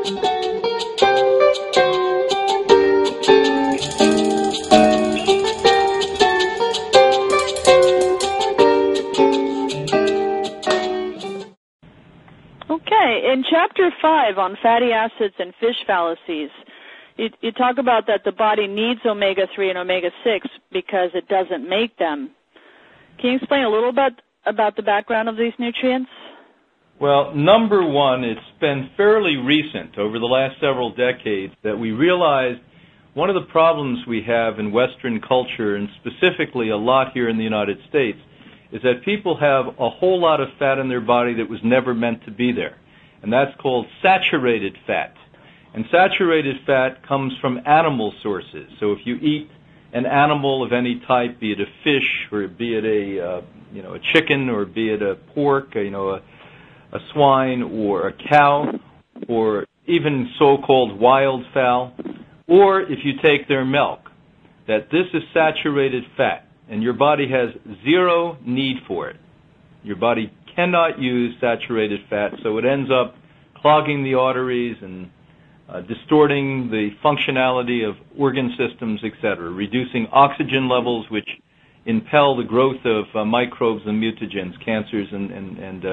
Okay, in Chapter 5 on fatty acids and fish fallacies, you talk about that the body needs omega-3 and omega-6 because it doesn't make them. Can you explain a little bit about the background of these nutrients? Well, number one, it's been fairly recent, over the last several decades, that we realized one of the problems we have in Western culture, and specifically a lot here in the United States, is that people have a whole lot of fat in their body that was never meant to be there. And that's called saturated fat. And saturated fat comes from animal sources. So if you eat an animal of any type, be it a fish, or be it a chicken, or be it a pork, a swine, or a cow, or even so-called wild fowl, or if you take their milk, that this is saturated fat. And your body has zero need for it. Your body cannot use saturated fat, so it ends up clogging the arteries and distorting the functionality of organ systems, etc., reducing oxygen levels, which impel the growth of microbes and mutagens, cancers and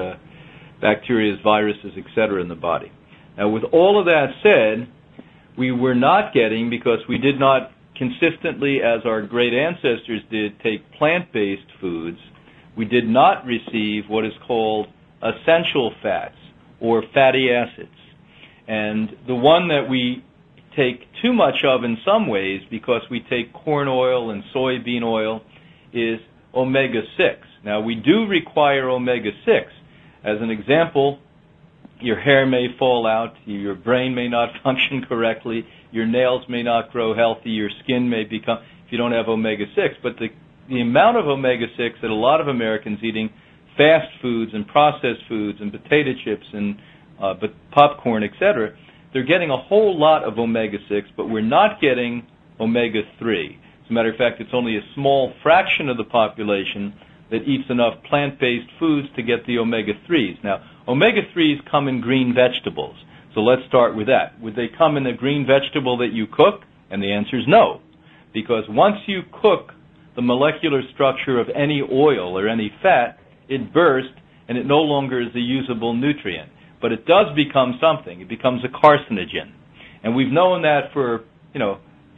bacteria, viruses, etc., in the body. Now, with all of that said, we were not getting, because we did not consistently, as our great ancestors did, take plant-based foods, we did not receive what is called essential fats or fatty acids. And the one that we take too much of in some ways, because we take corn oil and soybean oil, is omega-6. Now, we do require omega-6. As an example, your hair may fall out, your brain may not function correctly, your nails may not grow healthy, your skin may become, if you don't have omega-6. But the amount of omega-6 that a lot of Americans eating fast foods and processed foods and potato chips and popcorn, etc., they're getting a whole lot of omega-6, but we're not getting omega-3. As a matter of fact, it's only a small fraction of the population that eats enough plant-based foods to get the omega-3s. Now, omega-3s come in green vegetables. So let's start with that. Would they come in a green vegetable that you cook? And the answer is no. Because once you cook the molecular structure of any oil or any fat, it bursts and it no longer is a usable nutrient. But it does become something. It becomes a carcinogen. And we've known that for,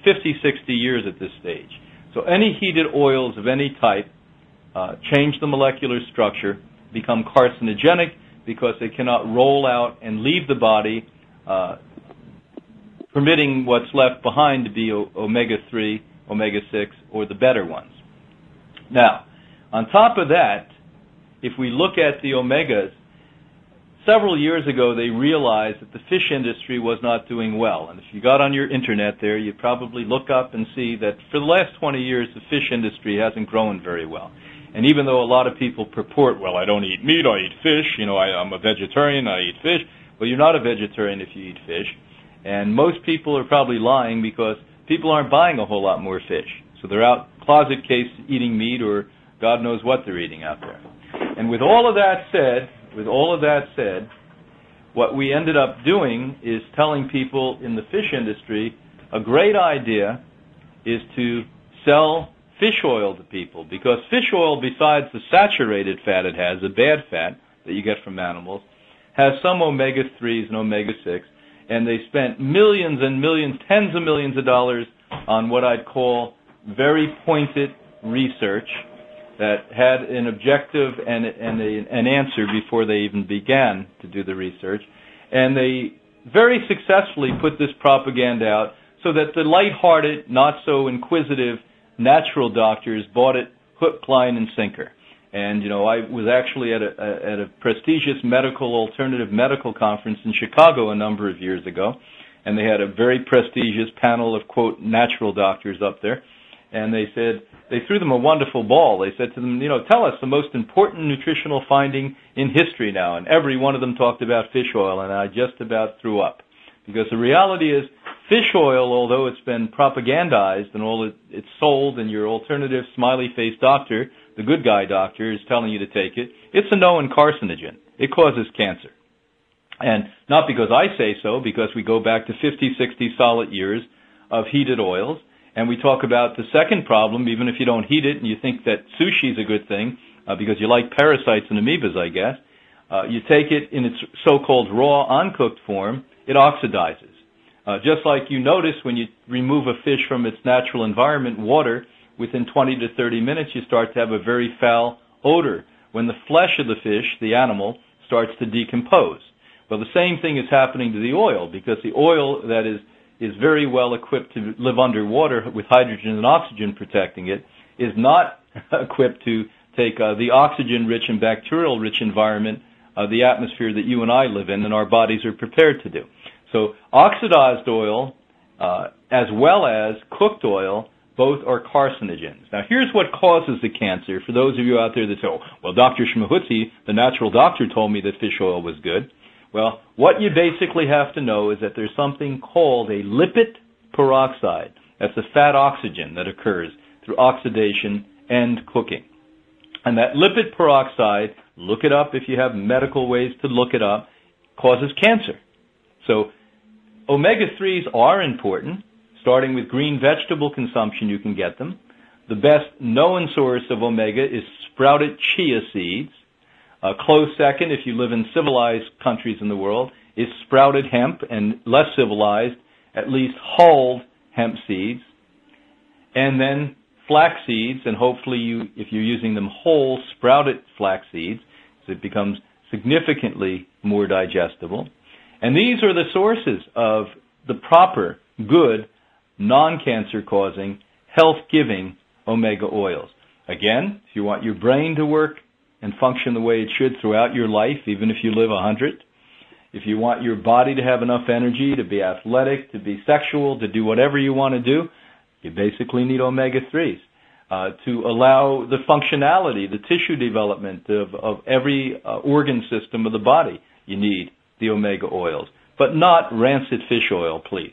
50, 60 years at this stage. So any heated oils of any type change the molecular structure, become carcinogenic, because they cannot roll out and leave the body, permitting what's left behind to be omega-3, omega-6, or the better ones. Now, on top of that, if we look at the omegas, several years ago they realized that the fish industry was not doing well. And if you got on your internet there, you'd probably look up and see that for the last 20 years the fish industry hasn't grown very well. And even though a lot of people purport, well, I don't eat meat, I eat fish, I'm a vegetarian, I eat fish. Well, you're not a vegetarian if you eat fish. And most people are probably lying, because people aren't buying a whole lot more fish. So they're out closet case eating meat, or God knows what they're eating out there. And with all of that said, what we ended up doing is telling people in the fish industry a great idea is to sell fish oil to people, because fish oil, besides the saturated fat it has, the bad fat that you get from animals, has some omega-3s and omega-6, and they spent millions and millions, tens of millions of dollars on what I'd call very pointed research that had an objective and an answer before they even began to do the research. And they very successfully put this propaganda out so that the lighthearted, not so inquisitive natural doctors bought it hook, line, and sinker. And, I was actually at a prestigious alternative medical conference in Chicago a number of years ago, and they had a very prestigious panel of, quote, natural doctors up there. And they threw them a wonderful ball. They said to them, tell us the most important nutritional finding in history now. And every one of them talked about fish oil, and I just about threw up. Because the reality is, fish oil, although it's been propagandized and all it's sold, and your alternative smiley-faced doctor, the good guy doctor, is telling you to take it, it's a known carcinogen. It causes cancer. And not because I say so, because we go back to 50, 60 solid years of heated oils. And we talk about the second problem, even if you don't heat it and you think that sushi is a good thing, because you like parasites and amoebas, I guess, you take it in its so-called raw, uncooked form, it oxidizes. Just like you notice when you remove a fish from its natural environment, water, within 20 to 30 minutes you start to have a very foul odor when the flesh of the fish, the animal, starts to decompose. Well, the same thing is happening to the oil, because the oil that is very well equipped to live underwater with hydrogen and oxygen protecting it is not equipped to take the oxygen-rich and bacterial-rich environment of the atmosphere that you and I live in and our bodies are prepared to do. So oxidized oil as well as cooked oil, both are carcinogens. Now, here's what causes the cancer. For those of you out there that say, oh, well, Dr. Schmahutzi, the natural doctor, told me that fish oil was good. Well, what you basically have to know is that there's something called a lipid peroxide. That's the fat oxygen that occurs through oxidation and cooking. And that lipid peroxide, look it up if you have medical ways to look it up, causes cancer. So omega-3s are important. Starting with green vegetable consumption, you can get them. The best known source of omega is sprouted chia seeds. A close second, if you live in civilized countries in the world, is sprouted hemp, and less civilized, at least hulled hemp seeds. And then flax seeds, and hopefully if you're using them whole, sprouted flax seeds, so it becomes significantly more digestible. And these are the sources of the proper, good, non-cancer-causing, health-giving omega oils. Again, if you want your brain to work and function the way it should throughout your life, even if you live 100, if you want your body to have enough energy, to be athletic, to be sexual, to do whatever you want to do, you basically need omega-3s to allow the functionality, the tissue development of every organ system of the body. You need the omega oils, but not rancid fish oil, please.